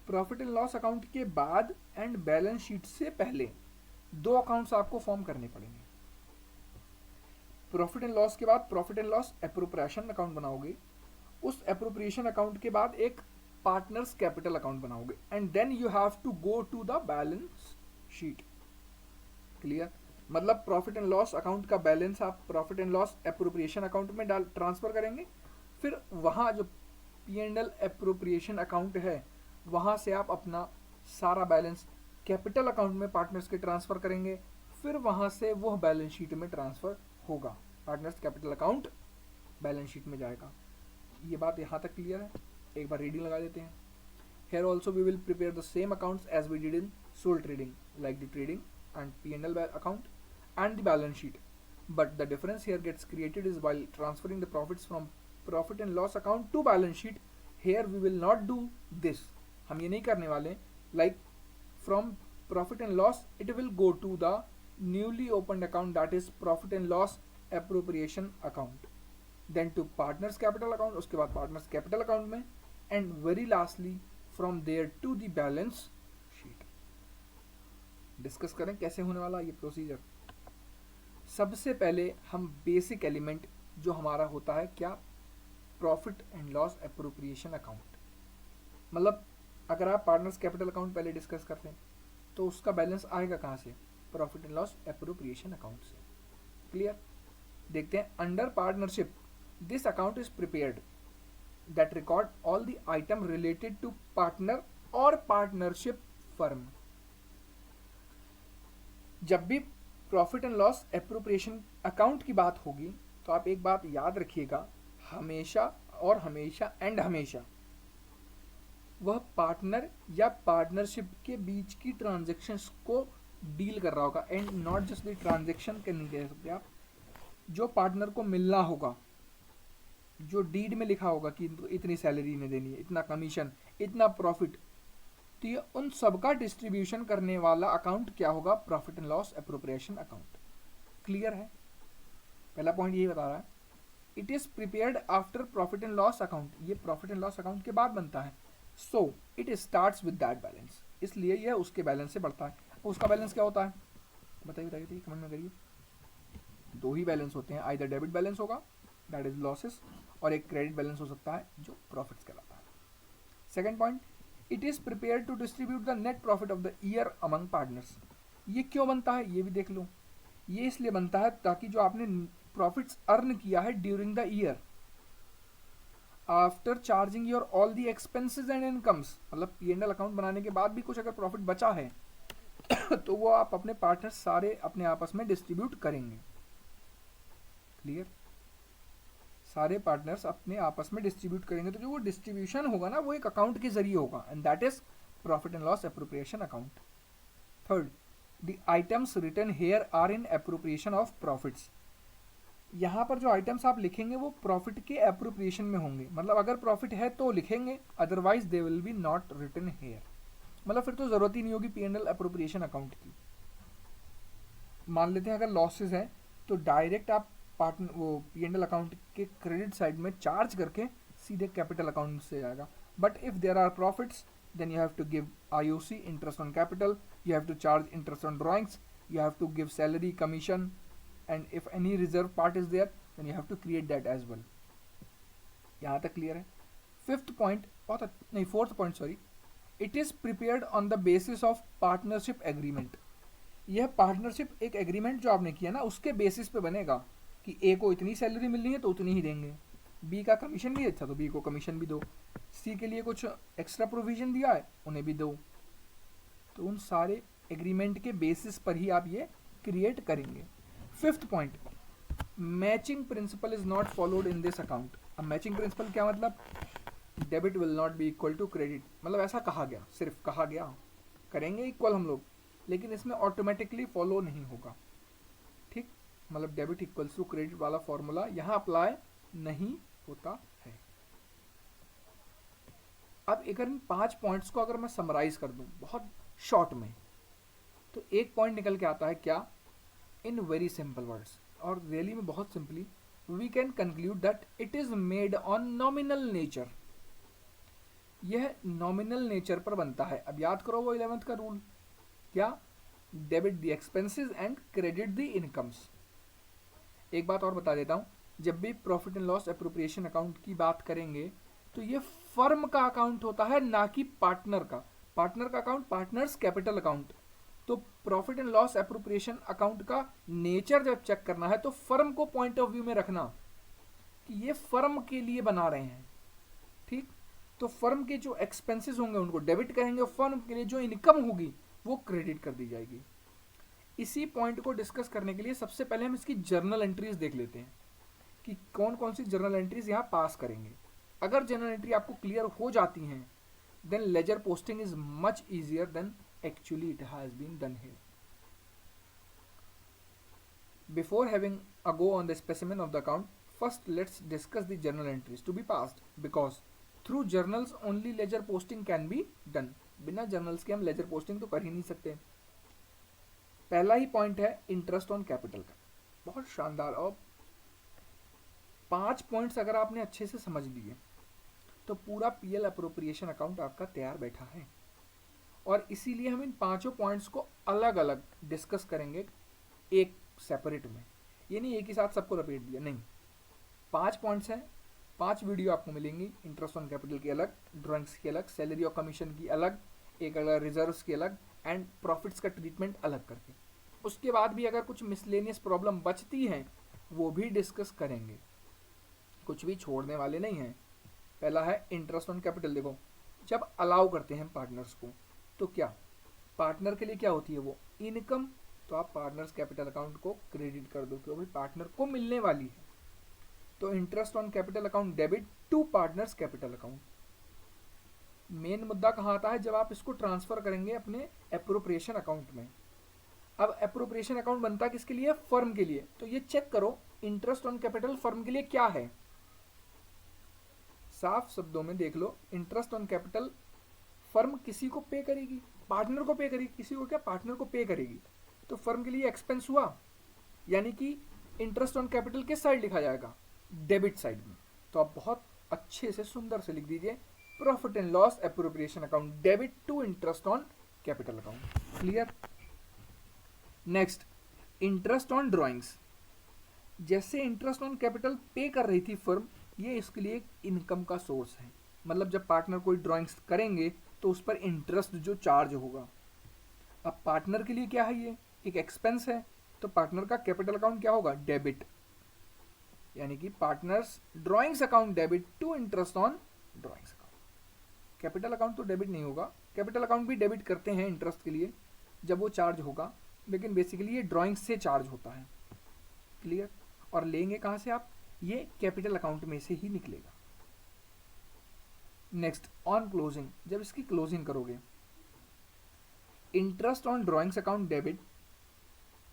Profit and loss account के बाद एंड बैलेंस शीट से पहले 2 अकाउंट्स आपको फॉर्म करने पड़ेंगे। प्रॉफिट एंड लॉस के बाद profit and loss appropriation account बनाओगे, उस एप्रोप्रिएशन अकाउंट के बाद एक पार्टनर्स कैपिटल अकाउंट बनाओगे, and then you have to go to the balance sheet. Clear? मतलब प्रॉफिट एंड लॉस अकाउंट का बैलेंस आप profit and loss appropriation account में ट्रांसफर करेंगे, फिर वहां जो P&L एप्रोप्रिएशन अकाउंट है वहां से आप अपना सारा बैलेंस कैपिटल अकाउंट में पार्टनर्स के ट्रांसफर करेंगे, फिर वहां से वह बैलेंस शीट में ट्रांसफर होगा। Partners capital account balance sheet में जाएगा। ये बात यहाँ तक क्लियर है? एक बार रीडिंग लगा देते हैं। Here also we will prepare the same accounts as we did in sole trading, like the trading and P&L account and the balance sheet. But the difference here gets created is while transferring the profits from profit and loss account to balance sheet, here we will not do this. हम ये नहीं करने वाले। Like from profit and loss, it will go to the newly opened account, that is profit and loss appropriation account. Then to partners capital account, उसके बाद partners capital account में, and very lastly from there to the balance sheet. Discuss करें कैसे होने वाला ये procedure. सबसे पहले हम बेसिक एलिमेंट जो हमारा होता है क्या, profit and loss appropriation account. मतलब अगर आप पार्टनर्स कैपिटल अकाउंट पहले डिस्कस करते हैं तो उसका बैलेंस आएगा कहाँ से? Profit and loss appropriation account से। क्लियर? देखते हैं। Under partnership this account is prepared that record all the item related to partner or partnership firm। जब भी profit and loss appropriation account की बात होगी तो आप एक बात याद रखिएगा, हमेशा और हमेशा एंड हमेशा वह पार्टनर या पार्टनरशिप के बीच की ट्रांजेक्शन्स को डील कर रहा होगा, and not just the transaction के नहीं कह सकते आप, जो पार्टनर को मिलना होगा, जो डीड में लिखा होगा कि इतनी सैलरी इन्हें देनी है, इतना कमीशन, इतना प्रॉफिट, तो ये उन सबका डिस्ट्रीब्यूशन करने वाला अकाउंट क्या होगा? Profit and loss appropriation account. Clear है? पहला पॉइंट यही बता रहा है। It is prepared after profit and loss account, ये प्रॉफिट एंड लॉस अकाउंट के बाद बनता है। So it starts with that balance, इसलिए यह उसके बैलेंस से बढ़ता है। उसका बैलेंस क्या होता है? बताइए बताइए, कमेंट में करिए। 2 ही बैलेंस होते हैं, आइदर डेबिट बैलेंस होगा दैट इज लॉसेस, और एक क्रेडिट बैलेंस हो सकता है जो प्रॉफिट्स कहलाता है। Second point, it is prepared to distribute the net profit of the year among partners. ये क्यों बनता है ये भी देख लो। ये इसलिए बनता है ताकि जो आपने प्रॉफिट्स अर्न किया है during the year, after charging your all the expenses and incomes, मतलब P&L अकाउंट बनाने के बाद भी कुछ अगर प्रॉफिट बचा है तो वो आप अपने पार्टनर्स सारे अपने आपस में डिस्ट्रीब्यूट करेंगे। क्लियर? सारे पार्टनर्स अपने आपस में डिस्ट्रीब्यूट करेंगे, तो जो वो डिस्ट्रीब्यूशन होगा ना वो एक अकाउंट के जरिए होगा, and that is profit and loss appropriation account. Third, the items written here are in appropriation of profits. यहाँ पर जो आइटम्स आप लिखेंगे वो प्रॉफिट के एप्रोप्रिएशन में होंगे, मतलब अगर प्रॉफिट है तो लिखेंगे, otherwise they will be not written here. मतलब फिर तो जरूरत ही नहीं होगी P&L एप्रोप्रिएशन अकाउंट की। मान लेते हैं अगर लॉसेज है तो डायरेक्ट आप पार्टनर वो P&L अकाउंट के क्रेडिट साइड में चार्ज करके सीधे कैपिटल अकाउंट से जाएगा. But if there are profits then you have to give IOC, interest on capital, you have to charge interest on drawings, you have to give salary, commission, and if any reserve part is there then you have to create that as well. यहाँ तक clear है. Fifth point नहीं fourth point sorry, it is prepared on the basis of partnership agreement. यह partnership एक agreement जो आपने किया ना उसके बेसिस पे बनेगा कि ए को इतनी सैलरी मिलनी है तो उतनी ही देंगे, बी का कमीशन भी अच्छा तो बी को कमीशन भी दो, सी के लिए कुछ एक्स्ट्रा प्रोविजन दिया है उन्हें भी दो. तो उन सारे एग्रीमेंट के बेसिस पर ही आप ये क्रिएट करेंगे. Fifth point, matching principle is not followed in this account. अब मैचिंग प्रिंसिपल क्या मतलब, debit will not be equal to credit, मतलब ऐसा कहा गया, सिर्फ कहा गया, करेंगे इक्वल हम लोग लेकिन इसमें ऑटोमेटिकली फॉलो नहीं होगा. ठीक, मतलब डेबिट इक्वल्स टू क्रेडिट वाला फॉर्मूला यहाँ अप्लाई नहीं होता है. अब अगर इन 5 पॉइंट्स को अगर मैं समराइज कर दूं बहुत शॉर्ट में तो एक पॉइंट निकल के आता है क्या, इन वेरी सिंपल वर्ड्स और रियली में बहुत simply we can conclude that it is made on nominal nature. यह नॉमिनल नेचर पर बनता है. अब याद करो वो 11th का रूल, क्या, debit the expenses and credit the incomes. एक बात और बता देता हूं, जब भी profit and loss appropriation account की बात करेंगे तो ये फर्म का अकाउंट होता है ना कि पार्टनर का. पार्टनर का अकाउंट पार्टनर्स कैपिटल अकाउंट. तो profit and loss appropriation account का नेचर जब चेक करना है तो फर्म को पॉइंट ऑफ व्यू में रखना कि ये फर्म के लिए बना रहे हैं. ठीक, तो फर्म के जो एक्सपेंसेस होंगे उनको डेबिट करेंगे, फर्म के लिए जो इनकम होगी वो क्रेडिट कर दी जाएगी. इसी पॉइंट को डिस्कस करने के लिए सबसे पहले हम इसकी जर्नल एंट्रीज देख लेते हैं कि कौन कौन सी जर्नल एंट्रीज यहाँ पास करेंगे. अगर जर्नल एंट्री आपको क्लियर हो जाती हैं then ledger posting is much easier then actually it has been done here. Before having a go on the specimen of the account, first let's discuss the journal entries to be passed because through journals only ledger posting can be done. बिना journals के हम ledger posting तो कर ही नहीं सकते. पहला ही point है interest on capital का, बहुत शानदार. और 5 पॉइंट्स अगर आपने अच्छे से समझ लिए तो पूरा पीएल अप्रोप्रिएशन अकाउंट आपका तैयार बैठा है. और इसीलिए हम इन 5 पॉइंट्स को अलग अलग डिस्कस करेंगे एक सेपरेट में. ये नहीं एक ही साथ सबको लपेट दिया, नहीं. 5 पॉइंट्स हैं, 5 वीडियो आपको मिलेंगी. इंटरेस्ट ऑन कैपिटल की अलग, ड्राइंग्स की अलग, सैलरी और कमीशन की अलग, एक अलग रिजर्व्स की अलग एंड प्रॉफिट्स का ट्रीटमेंट अलग करके. उसके बाद भी अगर कुछ मिसलेनियस प्रॉब्लम बचती हैं वो भी डिस्कस करेंगे, कुछ भी छोड़ने वाले नहीं हैं. पहला है इंटरेस्ट ऑन कैपिटल. देखो जब अलाउ करते हैं पार्टनर्स को तो क्या पार्टनर के लिए क्या होती है वो इनकम, तो आप पार्टनर्स कैपिटल अकाउंट को क्रेडिट कर दो क्योंकि पार्टनर को मिलने वाली है. तो interest on capital account debit to partners capital account. Main मुद्दा कहाँ आता है, जब आप इसको ट्रांसफर करेंगे अपने एप्रोप्रिएशन अकाउंट में. अब एप्रोप्रिएशन अकाउंट बनता किसके लिए, फर्म के लिए. तो ये चेक करो इंटरेस्ट ऑन कैपिटल फर्म के लिए क्या है. साफ शब्दों में देख लो, इंटरेस्ट ऑन कैपिटल फर्म किसी को पे करेगी, पार्टनर को पे करेगी. किसी को क्या, पार्टनर को पे करेगी. तो फर्म के लिए एक्सपेंस हुआ, यानी कि इंटरेस्ट ऑन कैपिटल किस साइड लिखा जाएगा, डेबिट साइड में. तो आप बहुत अच्छे से सुंदर से लिख दीजिए profit and loss appropriation account debit to interest on capital account. Clear. Next, interest on drawings. जैसे इंटरेस्ट ऑन कैपिटल पे कर रही थी फर्म, ये इसके लिए एक इनकम का सोर्स है. मतलब जब पार्टनर कोई ड्राइंग्स करेंगे तो उस पर इंटरेस्ट जो चार्ज होगा. अब पार्टनर के लिए क्या है, ये एक एक्सपेंस है. तो पार्टनर का कैपिटल अकाउंट क्या होगा, डेबिट, यानी कि partners drawings account debit to interest on drawings account. Capital account तो डेबिट नहीं होगा, कैपिटल अकाउंट भी डेबिट करते हैं इंटरेस्ट के लिए जब वो चार्ज होगा, लेकिन बेसिकली ये ड्राइंग्स से चार्ज होता है. क्लियर. और लेंगे कहाँ से आप, ये कैपिटल अकाउंट में से ही निकलेगा. नेक्स्ट, ऑन क्लोजिंग, जब इसकी क्लोजिंग करोगे, interest on drawings account debit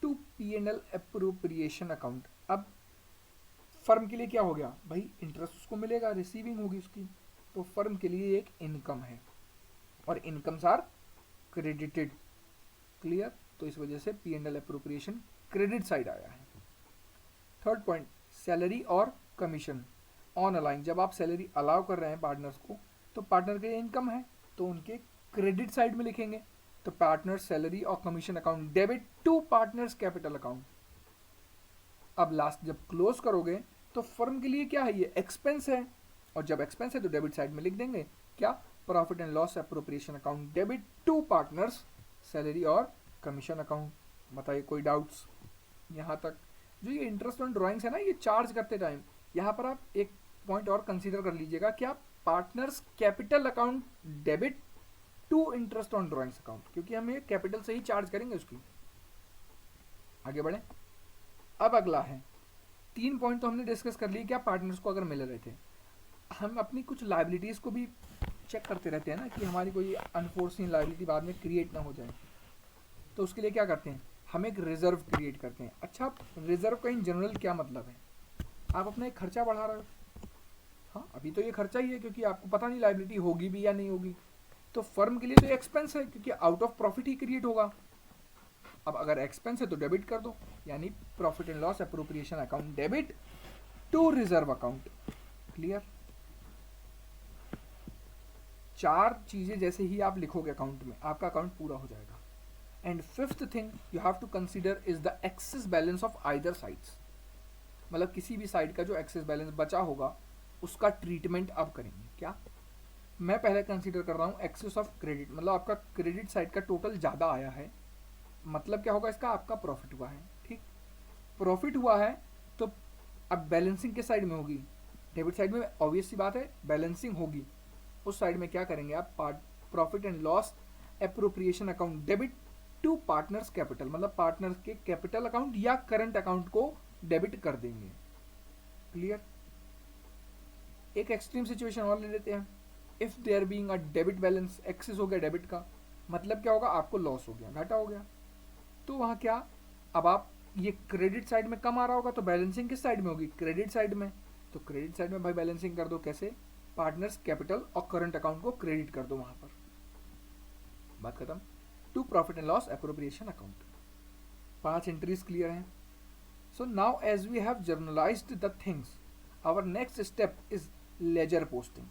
to P&L appropriation account. अब फर्म के लिए क्या हो गया भाई, इंटरेस्ट उसको मिलेगा, रिसीविंग होगी उसकी. तो फर्म के लिए एक इनकम है और इनकम्स आर क्रेडिटेड. क्लियर. तो इस वजह से P&L एप्रोप्रिएशन क्रेडिट साइड आया है. थर्ड पॉइंट, सैलरी और कमीशन. ऑन अलाइंग, जब आप सैलरी अलाउ कर रहे हैं पार्टनर्स को तो पार्टनर के इनकम है तो उनके क्रेडिट साइड में लिखेंगे, तो पार्टनर सैलरी और commission account debit to partners capital account. अब लास्ट जब क्लोज करोगे तो फर्म के लिए क्या है, ये एक्सपेंस है, और जब एक्सपेंस है तो डेबिट साइड में लिख देंगे क्या, profit and loss appropriation account debit to partners salary और कमीशन अकाउंट। बताइए कोई डाउट्स यहाँ तक? जो ये इंटरेस्ट ऑन ड्राइंग्स है ना, ये चार्ज करते टाइम यहाँ पर आप एक पॉइंट और कंसीडर कर लीजिएगा, क्या partners capital account debit to interest on drawings account, क्योंकि हम ये कैपिटल से ही चार्ज करेंगे उसकी। आगे बढ़े। अब अगला है, 3 पॉइंट तो हमने डिस्कस कर लिए, क्या पार्टनर्स को अगर मिल रहे थे, हम अपनी कुछ लाइबिलिटीज़ को भी चेक करते रहते हैं ना कि हमारी कोई अनफोर्सिन लाइबिलिटी बाद में क्रिएट ना हो जाए, तो उसके लिए क्या करते हैं, हम एक रिजर्व क्रिएट करते हैं। अच्छा, रिजर्व का इन जनरल क्या मतलब है, आप अपना एक खर्चा बढ़ा रहे हो, हाँ अभी तो ये खर्चा ही है क्योंकि आपको पता नहीं लाइबिलिटी होगी भी या नहीं होगी, तो फर्म के लिए तो एक्सपेंस है क्योंकि out of profit he create होगा। अब अगर एक्सपेंस है तो डेबिट कर दो, यानी profit and loss appropriation account debit to reserve account. Clear? 4 चीजें जैसे ही आप लिखोगे अकाउंट में, आपका अकाउंट पूरा हो जाएगा। And fifth thing you have to consider is the excess balance of either sides, मतलब किसी भी साइड का जो एक्सेस बैलेंस बचा होगा उसका ट्रीटमेंट अब करेंगे। क्या मैं पहले कंसीडर कर रहा हूँ एक्सेस ऑफ क्रेडिट, मतलब आपका क्रेडिट साइड का टोटल ज़्यादा आया है, मतलब क्या होगा इसका, आपका प्रॉफिट हुआ है। ठीक, प्रॉफिट हुआ है तो अब बैलेंसिंग किस साइड में होगी, डेबिट साइड में, ऑब्वियस सी बात है बैलेंसिंग होगी। उस साइड में क्या करेंगे आप, profit and loss appropriation account debit to partners capital, मतलब पार्टनर्स के कैपिटल अकाउंट या करंट अकाउंट को डेबिट कर देंगे। क्लियर? एक एक्सट्रीम सिचुएशन और ले लेते हैं, if there being a debit balance, excess हो गया डेबिट का, मतलब क्या होगा, आपको लॉस हो गया, घाटा हो गया, तो वहाँ क्या, अब आप ये क्रेडिट साइड में कम आ रहा होगा तो बैलेंसिंग किस साइड में होगी, क्रेडिट साइड में, तो क्रेडिट साइड में भाई बैलेंसिंग कर दो, कैसे, पार्टनर्स कैपिटल और करंट अकाउंट को क्रेडिट कर दो वहाँ पर, बात खत्म। To profit and loss appropriation account, 5 entries clear हैं। So now as we have journalized the things, our next step is ledger posting.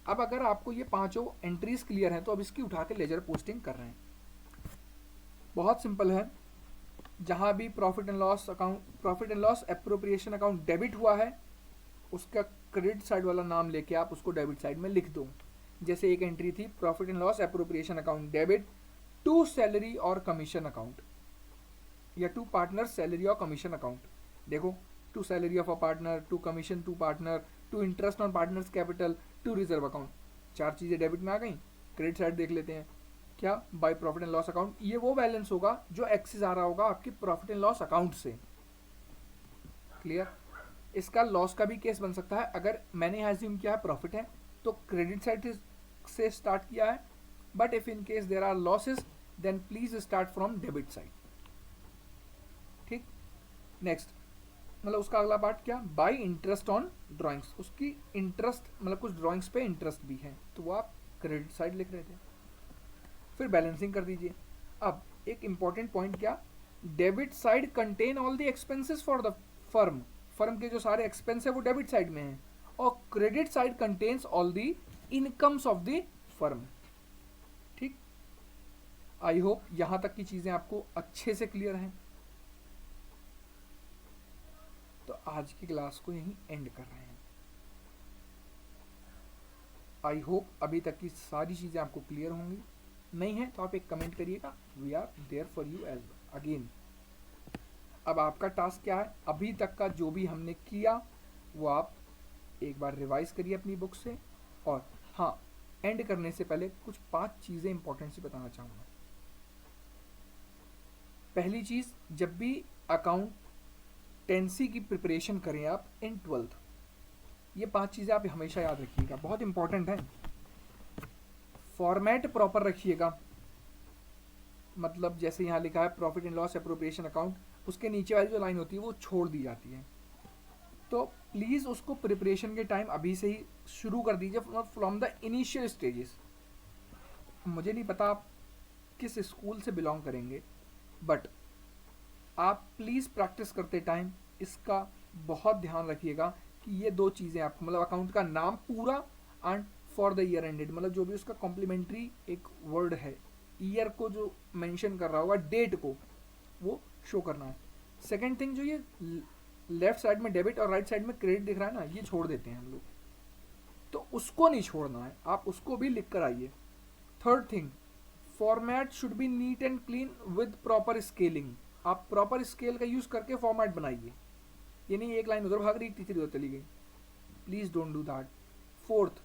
अब अगर आपको ये 5 एंट्रीज क्लियर हैं तो अब इसकी उठा के लेजर पोस्टिंग कर रहे हैं। बहुत सिंपल है, जहां भी profit and loss account, profit and loss appropriation account debit हुआ है, उसका क्रेडिट साइड वाला नाम लेके आप उसको डेबिट साइड में लिख दो। जैसे एक एंट्री थी, profit and loss appropriation account debit to salary और कमीशन अकाउंट, या टू पार्टनर सैलरी और कमीशन अकाउंट। देखो, to salary of a partner, to commission to partner, to interest on partners capital, to reserve account, 4 चीजें debit में आ गई। Credit side देख लेते हैं, क्या, by profit and loss account, ये वो बैलेंस होगा जो एक्सेस आ रहा होगा आपके प्रॉफिट एंड लॉस अकाउंट से। क्लियर? इसका लॉस का भी केस बन सकता है, अगर मैंने यहाँ एज्यूम किया है प्रॉफिट है तो क्रेडिट साइड से स्टार्ट किया है, but if in case there are losses then please start from debit side. ठीक, नेक्स्ट, मतलब उसका अगला पार्ट क्या, बाय इंटरेस्ट ऑन ड्राइंग्स, उसकी इंटरेस्ट मतलब कुछ ड्राइंग्स पे इंटरेस्ट भी है तो वो आप क्रेडिट साइड लिख रहे थे, फिर बैलेंसिंग कर दीजिए। अब एक इंपॉर्टेंट पॉइंट क्या, debit side contain all the expenses for the firm, firm के जो सारे एक्सपेंस है वो डेबिट साइड में है, और credit side contains all the incomes of the firm. ठीक, आई होप यहां तक की चीजें आपको अच्छे से क्लियर हैं। तो आज की क्लास को यहीं एंड कर रहे हैं। आई होप अभी तक की सारी चीजें आपको क्लियर होंगी, नहीं है तो आप एक कमेंट करिएगा, we are there for you as again. अब आपका टास्क क्या है, अभी तक का जो भी हमने किया वो आप एक बार रिवाइज करिए अपनी बुक से, और हाँ, एंड करने से पहले कुछ 5 चीज़ें इंपॉर्टेंट से बताना चाहूँगा। पहली चीज़, जब भी अकाउंटेंसी की प्रिपरेशन करें आप इन 12th, ये 5 चीज़ें आप हमेशा याद रखिएगा, बहुत इंपॉर्टेंट है। फॉर्मेट प्रॉपर रखिएगा, मतलब जैसे यहाँ लिखा है profit and loss appropriation account, उसके नीचे वाली जो लाइन होती है वो छोड़ दी जाती है, तो प्लीज़ उसको प्रिपरेशन के टाइम अभी से ही शुरू कर दीजिए, फ्रॉम द इनिशियल स्टेजेस। मुझे नहीं पता आप किस स्कूल से बिलोंग करेंगे, बट आप प्लीज़ प्रैक्टिस करते टाइम इसका बहुत ध्यान रखिएगा कि ये दो चीज़ें आपको, मतलब अकाउंट का नाम पूरा and for the year ended, मतलब जो भी उसका कॉम्प्लीमेंट्री एक वर्ड है, ईयर को जो मेंशन कर रहा होगा, डेट को वो शो करना है। सेकेंड थिंग, जो ये लेफ्ट साइड में डेबिट और राइट साइड में क्रेडिट दिख रहा है ना, ये छोड़ देते हैं हम लोग, तो उसको नहीं छोड़ना है, आप उसको भी लिख कर आइए। Third thing, format should be neat and clean with proper scaling. आप प्रॉपर स्केल का यूज करके फॉर्मेट बनाइए, ये नहीं एक लाइन उधर भाग रही, तीसरी उधर चली गई, please don't do that. Fourth,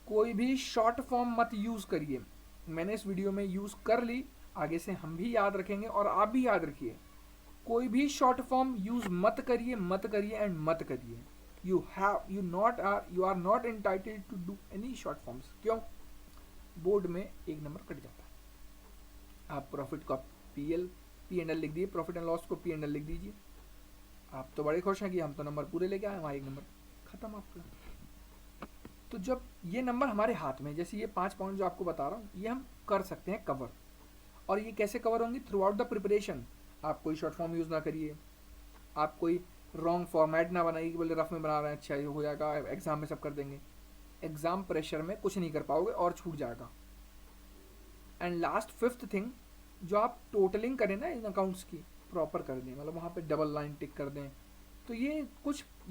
कोई भी शॉर्ट फॉर्म मत यूज करिए, मैंने इस वीडियो में यूज कर ली, आगे से हम भी याद रखेंगे और आप भी याद रखिए, कोई भी शॉर्ट फॉर्म यूज मत करिए, मत करिए एंड मत करिए। You are not entitled to do any short forms. क्यों? बोर्ड में एक नंबर कट जाता है। आप प्रॉफिट को पी एंड एल लिख दिए, प्रॉफिट एंड लॉस को पी एंड एल लिख दीजिए, आप तो बड़े खुश हैं कि हम तो नंबर पूरे लेके आए, वहाँ एक नंबर खत्म आपका। तो जब ये नंबर हमारे हाथ में, जैसे ये 5 पॉइंट जो आपको बता रहा हूँ, ये हम कर सकते हैं कवर। और ये कैसे कवर होंगी? Through out the preparation. आप कोई शॉर्ट फॉर्म यूज़ ना करिए, आप कोई रॉन्ग फॉर्मेट ना बनाइए कि बोले रफ में बना रहे हैं, अच्छा ये हो जाएगा, एग्जाम में सब कर देंगे, एग्जाम प्रेशर में कुछ नहीं कर पाओगे और छूट जाएगा। एंड लास्ट फिफ्थ थिंग, जो आप टोटलिंग करें ना इन अकाउंट्स की, प्रॉपर कर दें, मतलब वहाँ पे डबल लाइन टिक कर दें। तो ये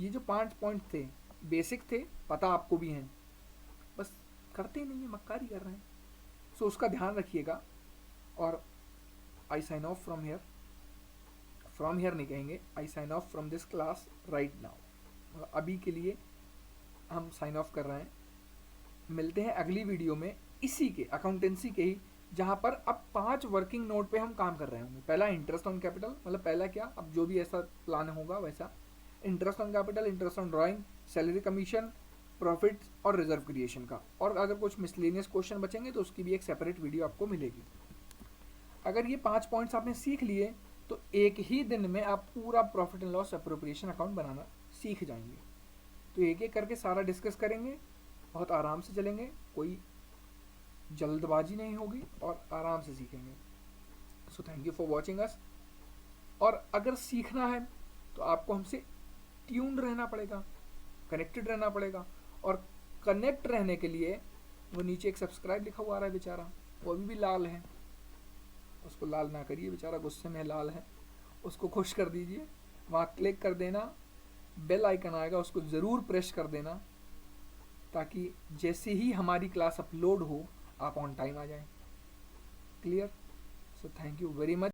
जो 5 पॉइंट थे, बेसिक थे, पता आपको भी हैं, बस करते नहीं है, मक्कारी कर रहे हैं। सो उसका ध्यान रखिएगा। और I sign off from here नहीं कहेंगे, I sign off from this class right now. अभी के लिए हम साइन ऑफ कर रहे हैं। मिलते हैं अगली वीडियो में इसी के अकाउंटेंसी के ही, जहाँ पर अब 5 वर्किंग नोट पे हम काम कर रहे होंगे। पहला इंटरेस्ट ऑन कैपिटल, मतलब पहला क्या, अब जो भी ऐसा प्लान होगा वैसा, interest on capital, interest on drawing, salary commission, profit और रिजर्व क्रिएशन का। और अगर कुछ मिसलेनियस क्वेश्चन बचेंगे तो उसकी भी एक सेपरेट वीडियो आपको मिलेगी। अगर ये 5 पॉइंट्स आपने सीख लिए तो एक ही दिन में आप पूरा profit and loss appropriation account बनाना सीख जाएंगे। तो एक एक करके सारा डिस्कस करेंगे, बहुत आराम से चलेंगे, कोई जल्दबाजी नहीं होगी और आराम से सीखेंगे। So thank you for watching us. और अगर सीखना है तो आपको हमसे ट्यून्ड रहना पड़ेगा, कनेक्टेड रहना पड़ेगा। और कनेक्ट रहने के लिए वो नीचे एक सब्सक्राइब लिखा हुआ आ रहा है बेचारा, वो अभी भी लाल है, उसको लाल ना करिए, बेचारा गुस्से में लाल है, उसको खुश कर दीजिए, वहाँ क्लिक कर देना, बेल आइकन आएगा उसको ज़रूर प्रेस कर देना, ताकि जैसे ही हमारी क्लास अपलोड हो आप ऑन टाइम आ जाएं। Clear? So thank you very much.